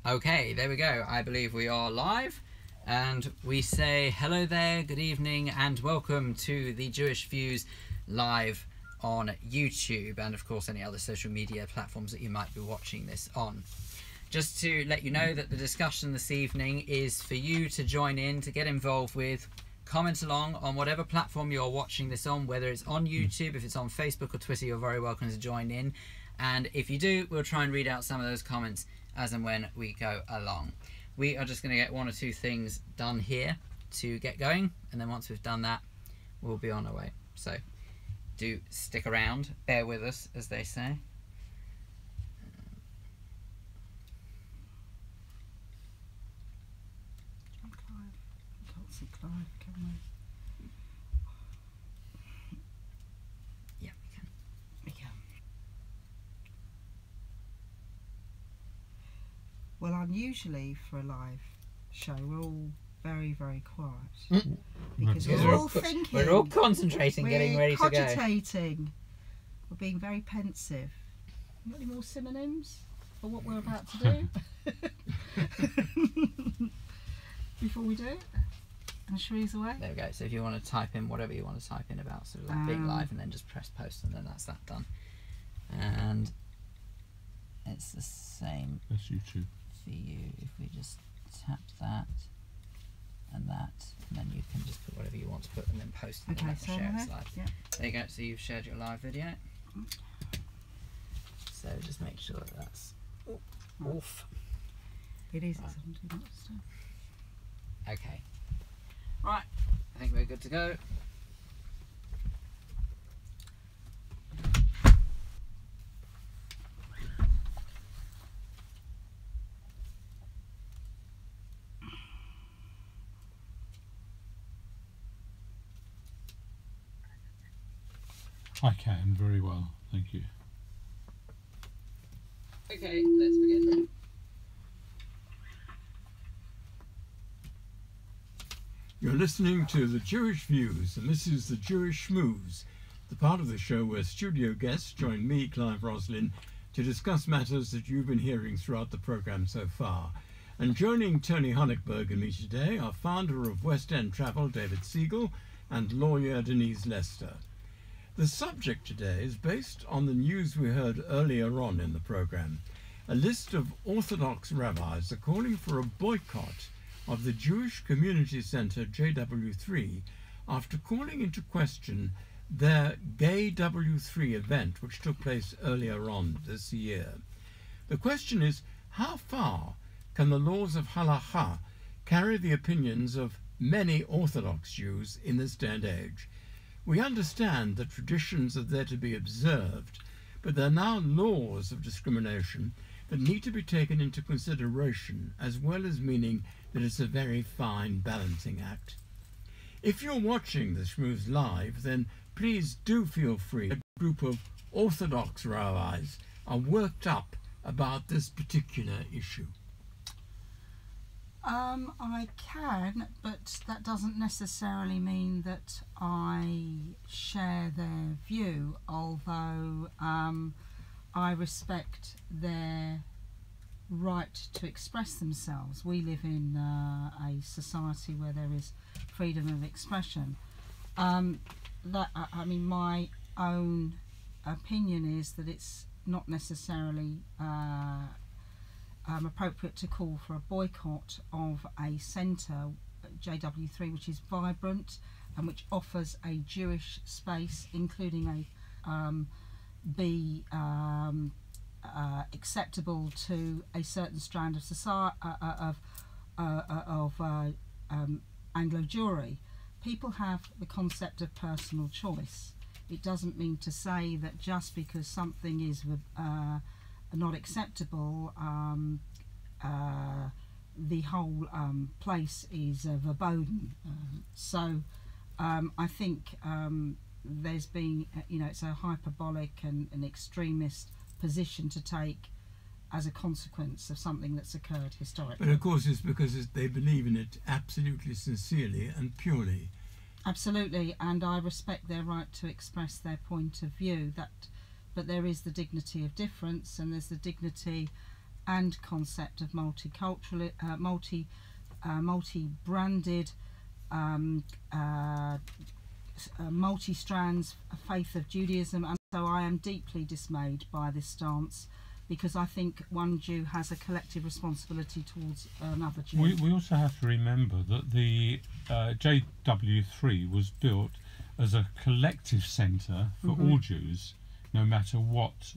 Okay, there we go. I believe we are live, and we say hello there, good evening, and welcome to the Jewish Views live on YouTube, and of course any other social media platforms that you might be watching this on. Just to let you know that the discussion this evening is for you to join in, to get involved with, comment along on whatever platform you're watching this on, whether it's on YouTube, if it's on Facebook or Twitter, you're very welcome to join in. And if you do, we'll try and read out some of those comments as and when we go along. We are just going to get one or two things done here to get going, and then once we've done that, we'll be on our way. So do stick around, bear with us, as they say. Can't see Clive, can we? Yeah, we can. We can. Well, unusually for a live show, we're all very, very quiet. Because we're all thinking. We're all concentrating, getting ready to go. We're cogitating. We're being very pensive. Got any more synonyms for what we're about to do? Before we do it? And Schmooze away? There we go. So if you want to type in whatever you want to type in about sort of like being live, and then just press post, and then that's that done. And it's the same That's YouTube for you. If we just tap that and that, and then you can just put whatever you want to put and then post and Okay, then so share it live. yeah. There you go. So you've shared your live video. So just make sure that that's off. It is. Right. It's on Do Not Disturb. Okay. Right. I think we're good to go. I can very well, thank you. Okay, let's begin. You're listening to The Jewish Views, and this is The Jewish Schmooze, the part of the show where studio guests join me, Clive Roslin, to discuss matters that you've been hearing throughout the programme so far. And joining Tony Honigberg and me today are founder of West End Travel, David Siegel, and lawyer Denise Lester. The subject today is based on the news we heard earlier on in the programme. A list of Orthodox rabbis are calling for a boycott of the Jewish Community Centre JW3 after calling into question their Gay W3 event, which took place earlier on this year. The question is, how far can the laws of halakha carry the opinions of many Orthodox Jews in this day and age? We understand that traditions are there to be observed, but there are now laws of discrimination that need to be taken into consideration, as well as meaning that it's a very fine balancing act. If you're watching the Schmooze live, then please do feel free. A group of Orthodox rabbis are worked up about this particular issue. I can, but that doesn't necessarily mean that I share their view, although I respect their right to express themselves. We live in a society where there is freedom of expression. I mean, my own opinion is that it's not necessarily appropriate to call for a boycott of a centre, JW3, which is vibrant and which offers a Jewish space, including a be acceptable to a certain strand of society of Anglo Jewry. People have the concept of personal choice. It doesn't mean to say that just because something is not acceptable, the whole place is verboten. So I think there's been, it's a hyperbolic and an extremist position to take as a consequence of something that's occurred historically. But of course it's because they believe in it absolutely sincerely and purely. Absolutely, and I respect their right to express their point of view. But there is the dignity of difference, and there's the dignity and concept of multicultural, multi-branded, multi-strands faith of Judaism. And so I am deeply dismayed by this stance, because I think one Jew has a collective responsibility towards another Jew. We also have to remember that the JW3 was built as a collective centre for all Jews, no matter what,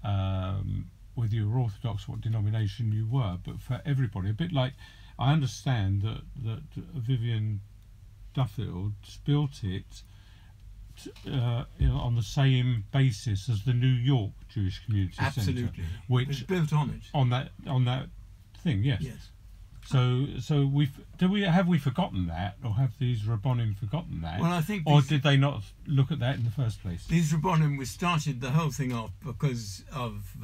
whether you were Orthodox, what denomination you were, but for everybody. A bit like, I understand that Vivian Duffield built it on the same basis as the New York Jewish Community Centre. Absolutely. Which it's built on it. On that thing, yes. Yes. So have we forgotten that, or have these Rabbonim forgotten that? Well, I think or did they not look at that in the first place? These Rabbonim started the whole thing off because of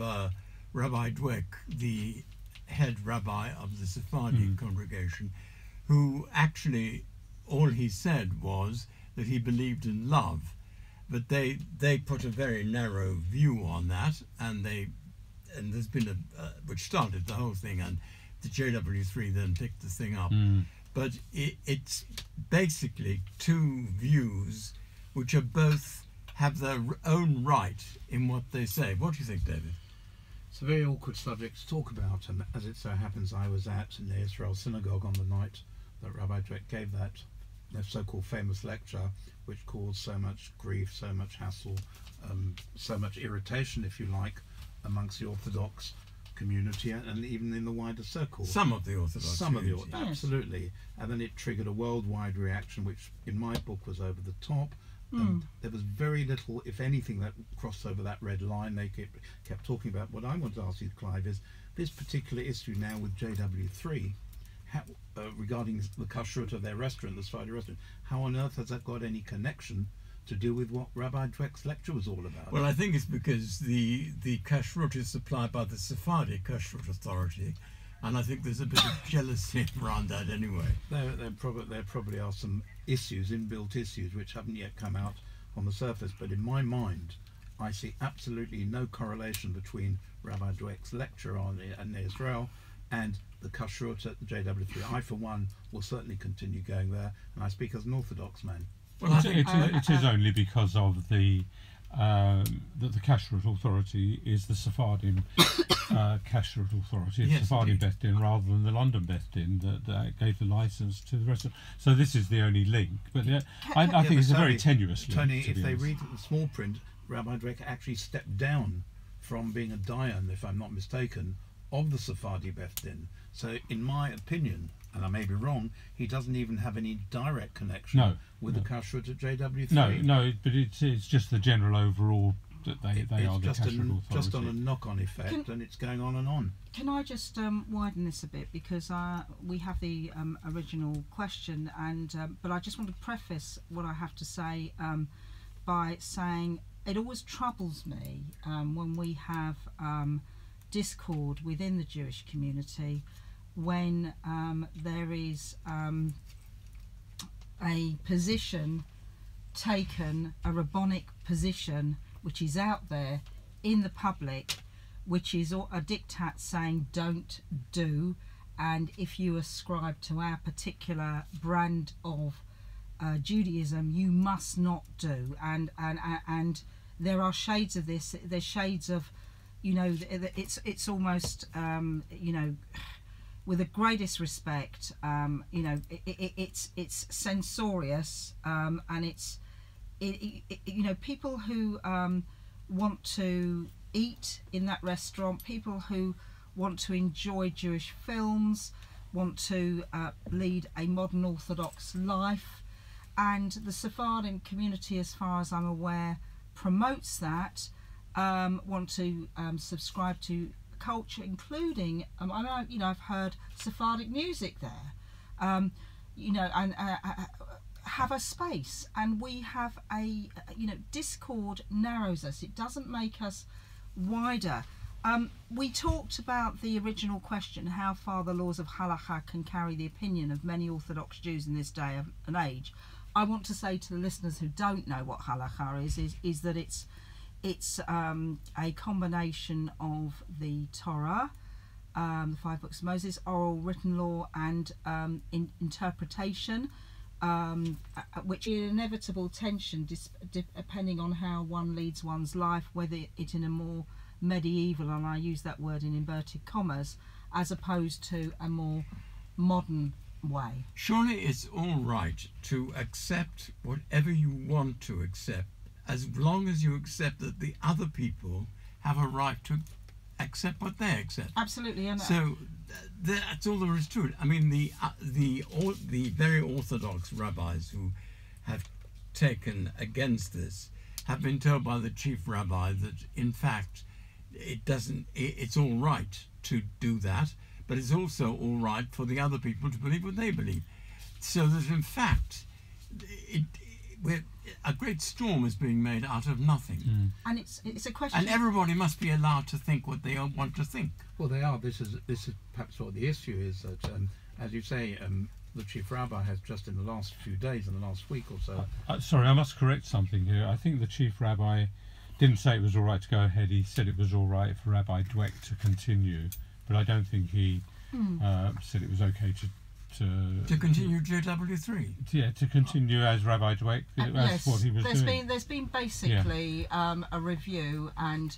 Rabbi Dweck, the head rabbi of the Sephardi congregation, who actually all he said was that he believed in love, but they put a very narrow view on that, and there's been which started the whole thing, and the JW3 then picked the thing up. But it's basically two views which are both have their own right in what they say. What do you think, David? It's a very awkward subject to talk about, and as it so happens, I was at the Israel synagogue on the night that Rabbi Dweck gave that so-called famous lecture, which caused so much grief, so much hassle, so much irritation, if you like, amongst the Orthodox community and even in the wider circle. Some of the Orthodox community. Absolutely. And then it triggered a worldwide reaction, which in my book was over the top. And there was very little, if anything, that crossed over that red line. They kept talking about. What I want to ask you, Clive, is this particular issue now with JW3, regarding the kashrut of their restaurant, the Sephardi restaurant. How on earth has that got any connection to do with what Rabbi Dweck's lecture was all about? Well, I think it's because the kashrut is supplied by the Sephardi Kashrut Authority, and I think there's a bit of jealousy around that anyway. There probably are some issues, inbuilt issues, which haven't yet come out on the surface, but in my mind, I see absolutely no correlation between Rabbi Dweck's lecture on Israel and the kashrut at the JW3. I, for one, will certainly continue going there, and I speak as an Orthodox man. Well, it is only because of that the Kashrut Authority is the Sephardim Kashrut Authority, it's Sephardim Beth Din rather than the London Beth Din that gave the licence to the rest of. So this is the only link, but I think it's a very tenuous link. Tony, if they read the small print, Rabbi Dweck actually stepped down from being a Dayan, if I'm not mistaken, of the Sephardi Beth Din. So in my opinion, and I may be wrong, he doesn't even have any direct connection with the kashrut at JW3. No, but it's just the general overall that they are the kashrut authority. Just on a knock-on effect, and it's going on and on. Can I just widen this a bit, because we have the original question, and but I just want to preface what I have to say by saying it always troubles me when we have discord within the Jewish community, when there is a position taken, a rabbinic position which is out there in the public, which is a diktat saying don't do, and if you ascribe to our particular brand of Judaism, you must not do, and there are shades of this. There's shades of, you know, it's almost you know, with the greatest respect, you know, it's censorious, and it's you know, people who want to eat in that restaurant, people who want to enjoy Jewish films, want to lead a modern Orthodox life, and the Sephardim community, as far as I'm aware, promotes that, want to subscribe to culture, including you know, I've heard Sephardic music there, you know, and have a space, and we have a, you know, discord narrows us, it doesn't make us wider. We talked about the original question, how far the laws of halakha can carry the opinion of many Orthodox Jews in this day and age. I want to say to the listeners who don't know what halakha is that it's a combination of the Torah, the 5 books of Moses, oral, written law, and interpretation, which is an inevitable tension depending on how one leads one's life, whether it in a more medieval, and I use that word in inverted commas, as opposed to a more modern way. Surely it's all right to accept whatever you want to accept, as long as you accept that the other people have a right to accept what they accept. Absolutely, and So that's all there is to it. I mean, the very orthodox rabbis who have taken against this have been told by the chief rabbi that, in fact, it's all right to do that, but it's also all right for the other people to believe what they believe. So that, in fact, a great storm is being made out of nothing. and it's a question. And everybody must be allowed to think what they want to think. Well, they are. This is perhaps what the issue is, that, as you say, the chief rabbi has just in the last few days, in the last week or so. Sorry, I must correct something here. I think the chief rabbi didn't say it was all right to go ahead. He said it was all right for Rabbi Dweck to continue, but I don't think he said it was okay to continue JW3. Yeah, to continue as Rabbi Dweck, as yes, what he was doing. There's been basically a review, and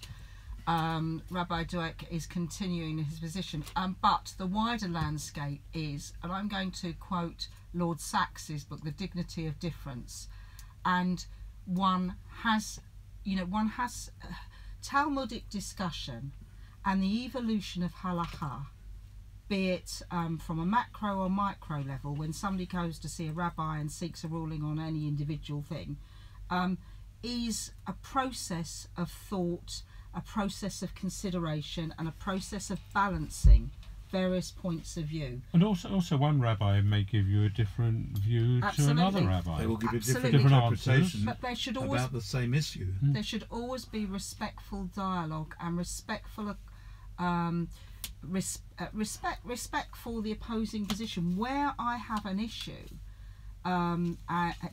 Rabbi Dweck is continuing his position. But the wider landscape is, and I'm going to quote Lord Saxe's book, The Dignity of Difference, and one has Talmudic discussion and the evolution of halakha, be it from a macro or micro level, when somebody goes to see a rabbi and seeks a ruling on any individual thing, is a process of thought, a process of consideration, and a process of balancing various points of view. And also one rabbi may give you a different view Absolutely. to another rabbi. They will give you Absolutely. different Different interpretations But there should always about the same issue. there should always be respectful dialogue and respectful respect for the opposing position. Where I have an issue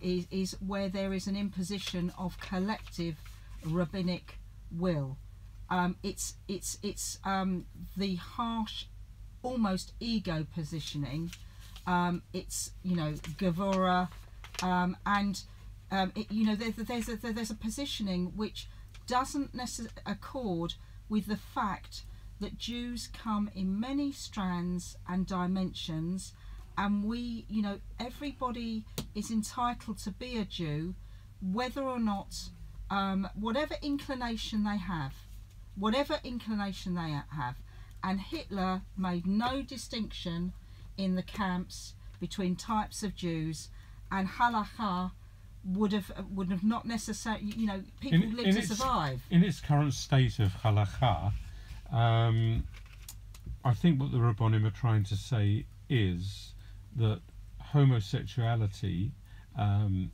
is where there is an imposition of collective rabbinic will. It's the harsh, almost ego positioning. It's Gevura, and there's a positioning which doesn't necessarily accord with the fact that Jews come in many strands and dimensions, and everybody is entitled to be a Jew, whether or not, whatever inclination they have, and Hitler made no distinction in the camps between types of Jews, and halakha would have not necessarily, people live to survive. In its current state of halakha, I think what the Rabbonim are trying to say is that homosexuality, I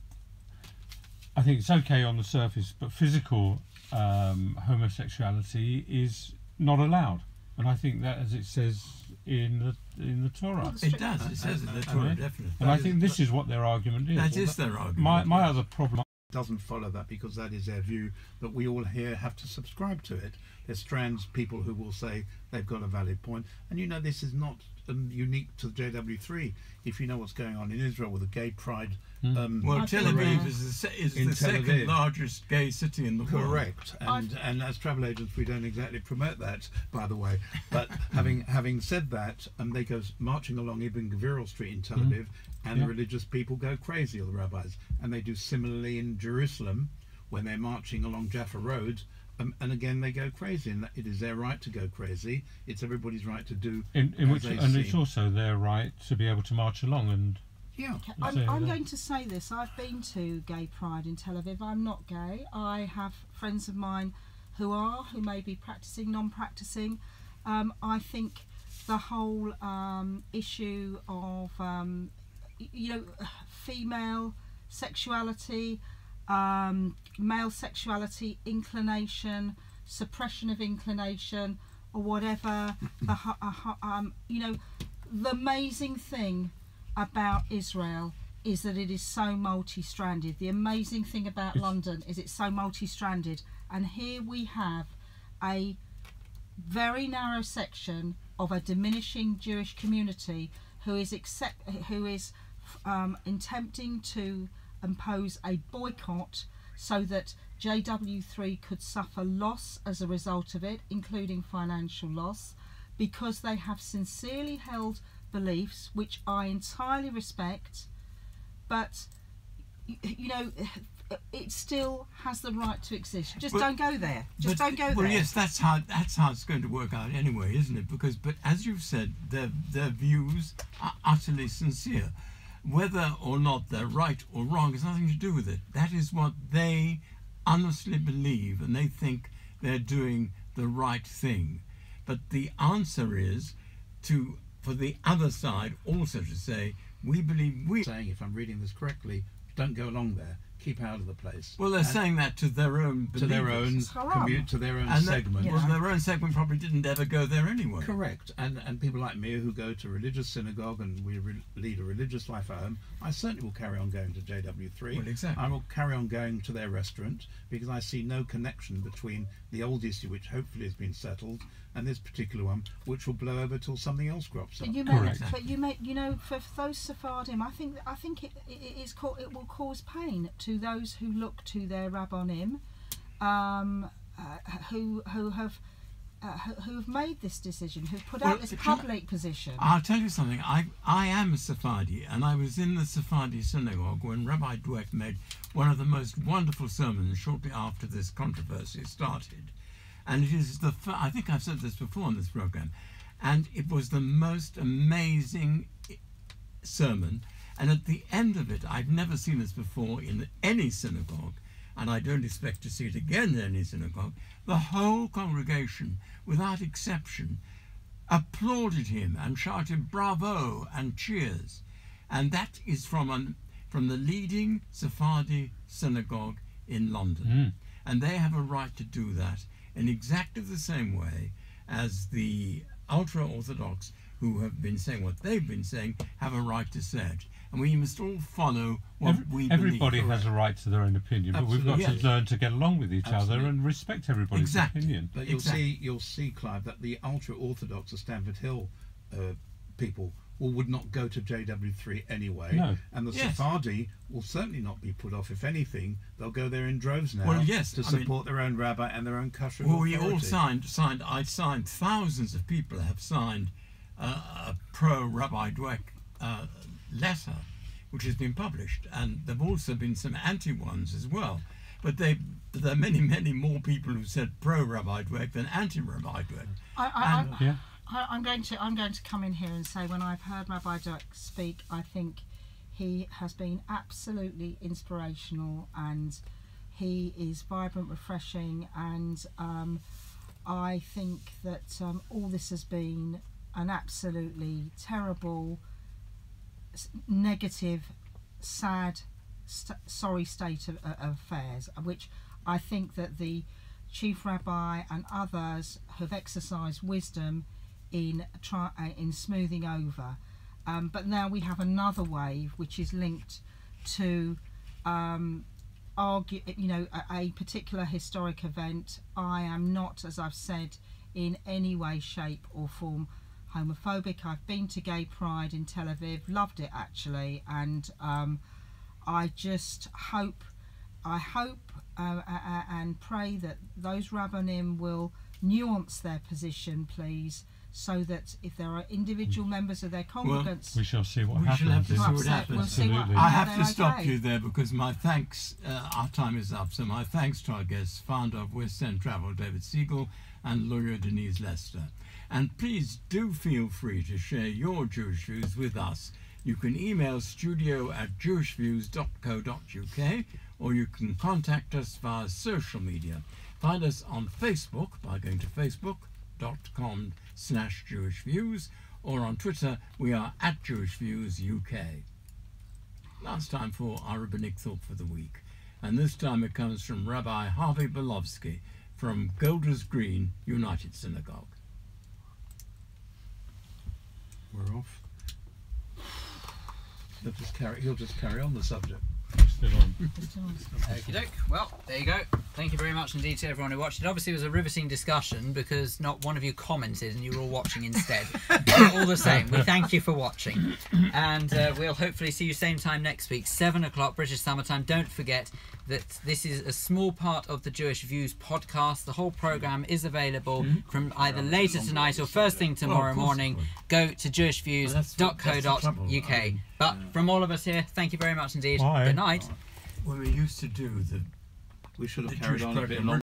think it's okay on the surface, but physical homosexuality is not allowed. And I think that, as it says in the Torah. It does. It says in the Torah, definitely. And I think this is what their argument is. That is their argument. My other problem Doesn't follow that, because that is their view that we all here have to subscribe to it. There's strands people who will say they've got a valid point, and this is not unique to JW3. If you know what's going on in Israel with the gay pride, well, Tel Aviv is the second largest gay city in the world. Correct, and as travel agents we don't exactly promote that, by the way. But having said that, they go marching along Ibn Gvir Street in Tel Aviv, and the religious people go crazy, all the rabbis, and they do similarly in Jerusalem when they're marching along Jaffa Road. And again, they go crazy, and it is their right to go crazy. It's everybody's right to do. It's also their right to be able to march along and. Yeah, I'm going to say this. I've been to Gay Pride in Tel Aviv. I'm not gay. I have friends of mine who may be practicing, non-practicing. I think the whole issue of female sexuality, male sexuality, inclination, suppression of inclination, or whatever. The amazing thing about Israel is that it is so multi-stranded. The amazing thing about London is it's so multi-stranded, and here we have a very narrow section of a diminishing Jewish community who is attempting to impose a boycott so that JW3 could suffer loss as a result of it, including financial loss, because they have sincerely held beliefs which I entirely respect, but you know, it still has the right to exist. Just don't go there. Just don't go there. Well, yes, that's how it's going to work out anyway, isn't it? But as you've said, their views are utterly sincere. Whether or not they're right or wrong has nothing to do with it. That is what they honestly believe, and they think they're doing the right thing. But the answer is for the other side also to say, we believe saying, if I'm reading this correctly, don't go along there. Keep out of the place. Well, they're saying that to their own believers. To their own commute, to their own segment. Yeah. Well, their own segment probably didn't ever go there anyway. Correct. And people like me who go to religious synagogue and we lead a religious life at home, I certainly will carry on going to JW3. Well, exactly. I will carry on going to their restaurant because I see no connection between the old issue, which hopefully has been settled, and this particular one, which will blow over till something else crops up. You know, for those Sephardim, I think it will cause pain to those who look to their Rabbonim, who have made this decision, who've put out this public position. I'll tell you something. I am a Sephardi, and I was in the Sephardi synagogue when Rabbi Dweck made one of the most wonderful sermons shortly after this controversy started. And it is I think I've said this before on this program, and it was the most amazing sermon. And at the end of it, I've never seen this before in any synagogue, and I don't expect to see it again in any synagogue. The whole congregation, without exception, applauded him and shouted bravo and cheers. And that is from the leading Sephardi synagogue in London. And they have a right to do that in exactly the same way as the ultra-Orthodox, who have been saying what they've been saying, have a right to say it. And we must all follow what we believe. Everybody has a right to their own opinion, but we've got to learn to get along with each other and respect everybody's opinion. But you'll see, Clive, that the ultra-Orthodox of Stamford Hill people would not go to JW3 anyway. No. And the Sephardi will certainly not be put off. If anything, they'll go there in droves now to support their own rabbi and their own kashrut authority. We all signed, thousands of people have signed a pro-Rabbi Dweck letter, which has been published, and there have also been some anti-ones as well. But there are many, many more people who said pro-Rabbi Dweck than anti-Rabbi Dweck. I'm going to come in here and say, when I've heard Rabbi Dweck speak, I think he has been absolutely inspirational, and he is vibrant, refreshing, and I think that all this has been an absolutely terrible, negative, sad, sorry state of affairs, which I think that the chief rabbi and others have exercised wisdom in smoothing over. But now we have another wave which is linked to a particular historic event. I am not, as I've said, in any way, shape or form homophobic. I've been to Gay Pride in Tel Aviv, loved it actually, and I just hope and pray that those Rabbonim will nuance their position, please, so that if there are individual members of their congregants, we shall see what happens. We shall have to see what happens. Absolutely. I have to stop you there because my thanks, our time is up, so my thanks to our guests, founder of West End Travel, David Siegel, and lawyer Denise Lester. And please do feel free to share your Jewish views with us. You can email studio@jewishviews.co.uk, or you can contact us via social media. Find us on Facebook by going to facebook.com/JewishViews, or on Twitter we are @JewishViewsUK. Last time for our rabbinic thought for the week, and this time it comes from Rabbi Harvey Belovsky from Golders Green United Synagogue. We're off. He'll just carry on the subject. still on. Okie doke. Well, there you go. Thank you very much indeed to everyone who watched. It obviously was a riveting discussion because not one of you commented and you were all watching instead. But all the same, we thank you for watching. And we'll hopefully see you same time next week, 7 o'clock British Summer Time. Don't forget that this is a small part of the Jewish Views podcast. The whole programme is available from either later tonight or first thing tomorrow morning. Go to jewishviews.co.uk. But from all of us here, thank you very much indeed. Bye. Good night. When we used to do We should have the carried Jewish on a bit program longer.